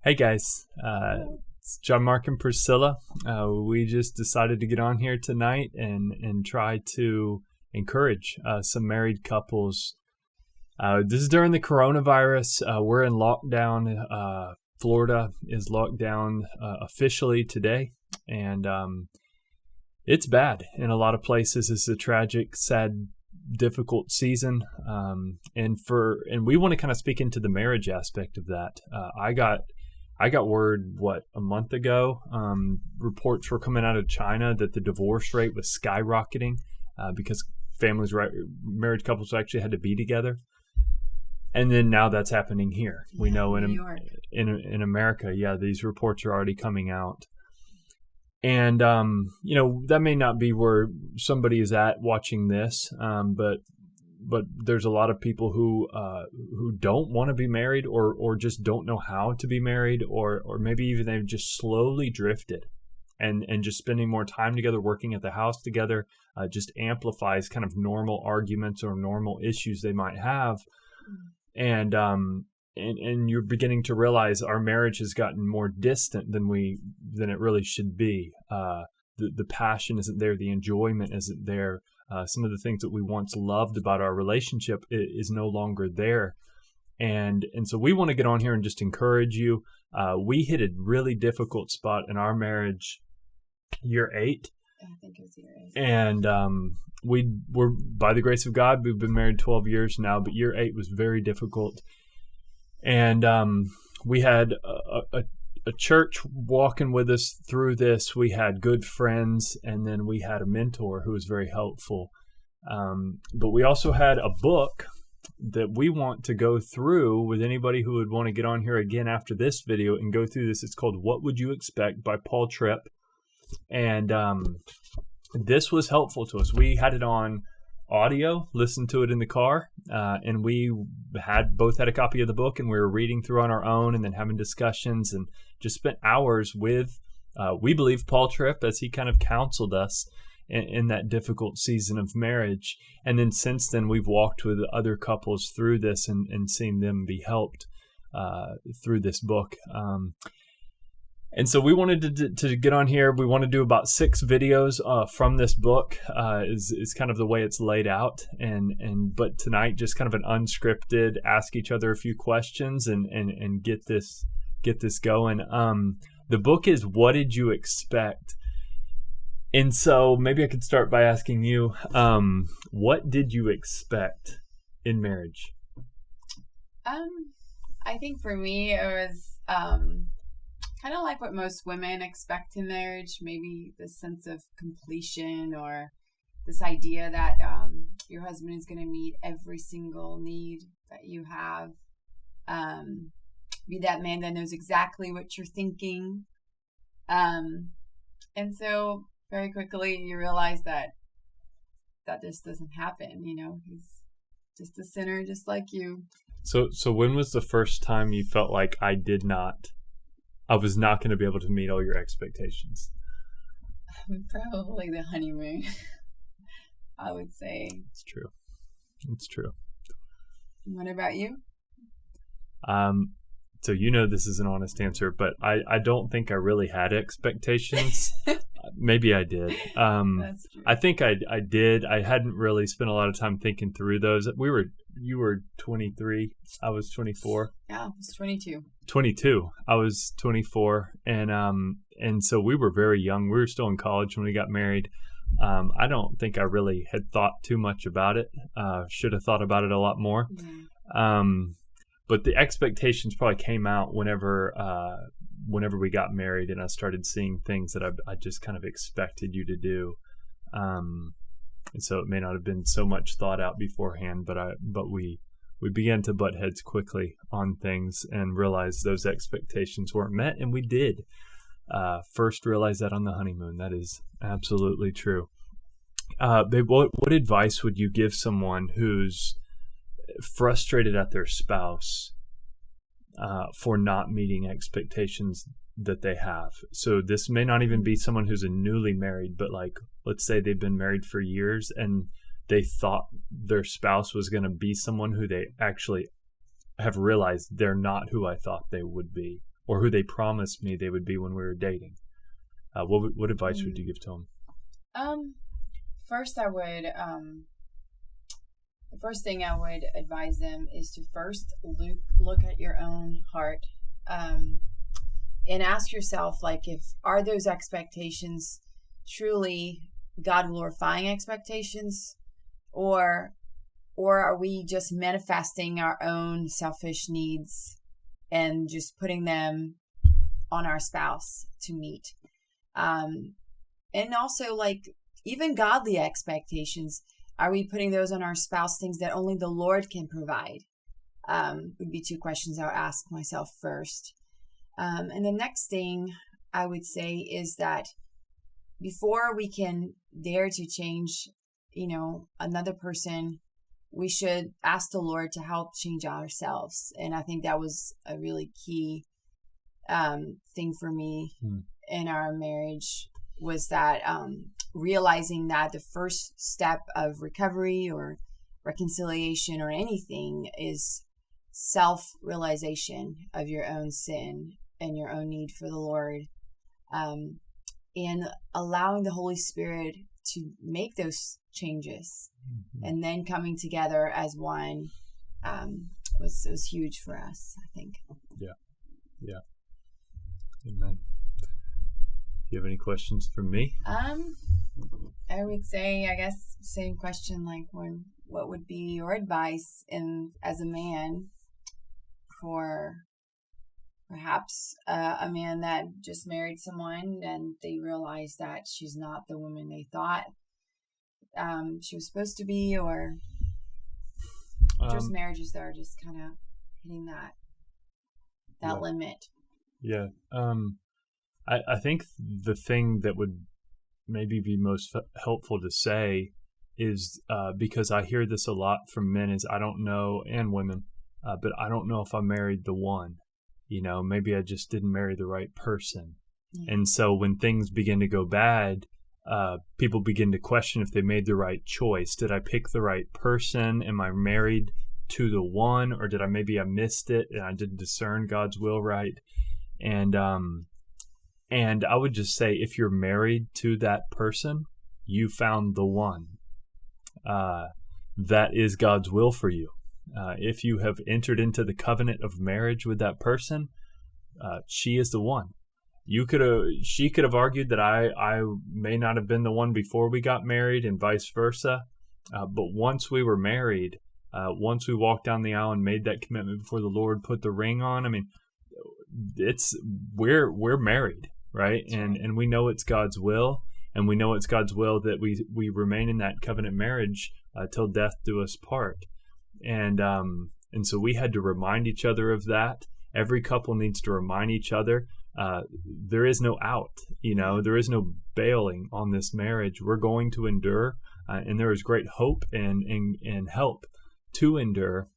Hey guys, it's Jon Mark and Priscila. We just decided to get on here tonight and try to encourage some married couples. This is during the coronavirus. We're in lockdown. Florida is locked down officially today, and it's bad in a lot of places. It's a tragic, sad, difficult season, and we want to kind of speak into the marriage aspect of that. I got word a month ago. Reports were coming out of China that the divorce rate was skyrocketing because married couples actually had to be together. And then now that's happening here. We know in in America, these reports are already coming out. And that may not be where somebody is at watching this, but there's a lot of people who don't want to be married or just don't know how to be married, or maybe even they've just slowly drifted, and just spending more time together, working at the house together, just amplifies kind of normal arguments or normal issues they might have. And you're beginning to realize our marriage has gotten more distant than it really should be. The passion isn't there, the enjoyment isn't there. Some of the things that we once loved about our relationship is no longer there. And so we want to get on here and just encourage you. We hit a really difficult spot in our marriage year 8. I think it was year 8. And we're, by the grace of God, we've been married 12 years now, but year 8 was very difficult. And we had a church walking with us through this. We had good friends, and then we had a mentor who was very helpful. But we also had a book that we want to go through with anybody who would want to get on here again after this video and go through this. It's called What Would You Expect by Paul Tripp. And this was helpful to us. We had it on audio, listened to it in the car, and we both had a copy of the book, and we were reading through on our own and then having discussions, and just spent hours with, we believe, Paul Tripp as he kind of counseled us in that difficult season of marriage. And then since then, we've walked with other couples through this and seen them be helped through this book. And so we wanted to get on here. We want to do about 6 videos from this book, is kind of the way it's laid out. But tonight, just kind of an unscripted, ask each other a few questions and get this going. The book is What Did You Expect? And so maybe I could start by asking you, what did you expect in marriage? I think for me, it was kind of like what most women expect in marriage, maybe this sense of completion, or this idea that your husband is going to meet every single need that you have. Be that man that knows exactly what you're thinking. And so very quickly you realize that just doesn't happen. He's just a sinner just like you. So when was the first time you felt like I was not going to be able to meet all your expectations? Probably the honeymoon, I would say. It's true. What about you? So this is an honest answer, but I don't think I really had expectations. Maybe I did. That's true. I think I did. I hadn't really spent a lot of time thinking through those. You were 23. I was 24. Yeah, I was 22. 22. I was 24, and so we were very young. We were still in college when we got married. I don't think I really had thought too much about it. Should have thought about it a lot more. Yeah. But the expectations probably came out whenever we got married, and I started seeing things that I just kind of expected you to do. And so it may not have been so much thought out beforehand, but we began to butt heads quickly on things and realized those expectations weren't met, and we did first realize that on the honeymoon. That is absolutely true. Babe, what advice would you give someone who's frustrated at their spouse for not meeting expectations that they have? So this may not even be someone who's a newly married, but let's say they've been married for years and they thought their spouse was going to be someone who they actually have realized they're not who I thought they would be. or who they promised me they would be when we were dating. What advice would you give to them? First, I would the first thing I would advise them is to first look at your own heart, and ask yourself, like, are those expectations truly God glorifying expectations, or are we just manifesting our own selfish needs and just putting them on our spouse to meet? And also, like, even godly expectations, are we putting those on our spouse, things that only the Lord can provide? Would be two questions I'll ask myself first. And the next thing I would say is that before we can dare to change, another person, we should ask the Lord to help change ourselves. And I think that was a really key thing for me in our marriage, was that realizing that the first step of recovery or reconciliation or anything is self-realization of your own sin and your own need for the Lord, and allowing the Holy Spirit to make those changes, and then coming together as one was huge for us, I think. Yeah. Amen. Do you have any questions for me? I would say, I guess, same question, like, what would be your advice as a man for perhaps a man that just married someone and they realize that she's not the woman they thought she was supposed to be, or just marriages that are just kind of hitting that limit? Yeah. I think the thing that would maybe be most helpful to say is, because I hear this a lot from men, is I don't know, and women, but I don't know if I married the one. Maybe I just didn't marry the right person. Yeah. And so when things begin to go bad, people begin to question if they made the right choice. Did I pick the right person? Am I married to the one, or did I missed it and I didn't discern God's will right? And I would just say, if you're married to that person, you found the one. That is God's will for you. If you have entered into the covenant of marriage with that person, she is the one. She could have argued that I may not have been the one before we got married, and vice versa. But once we were married, once we walked down the aisle and made that commitment before the Lord, put the ring on, we're married, right? And we know it's God's will, and we know it's God's will that we remain in that covenant marriage till death do us part. And so we had to remind each other of that. Every couple needs to remind each other. There is no out, there is no bailing on this marriage. We're going to endure, and there is great hope and help to endure.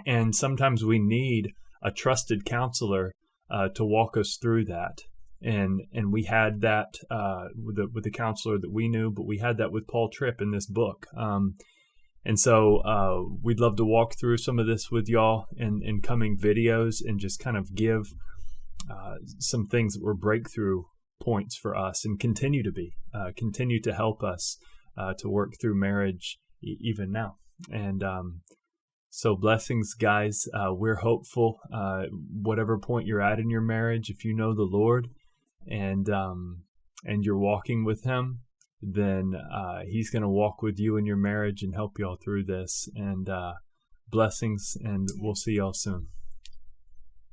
And sometimes we need a trusted counselor to walk us through that. And we had that with the counselor that we knew, but we had that with Paul Tripp in this book. And so we'd love to walk through some of this with y'all in coming videos, and just kind of give some things that were breakthrough points for us, and continue to help us to work through marriage even now. And so blessings, guys. We're hopeful, whatever point you're at in your marriage, if you know the Lord and you're walking with Him, then He's going to walk with you in your marriage and help y'all through this. And blessings, and we'll see y'all soon.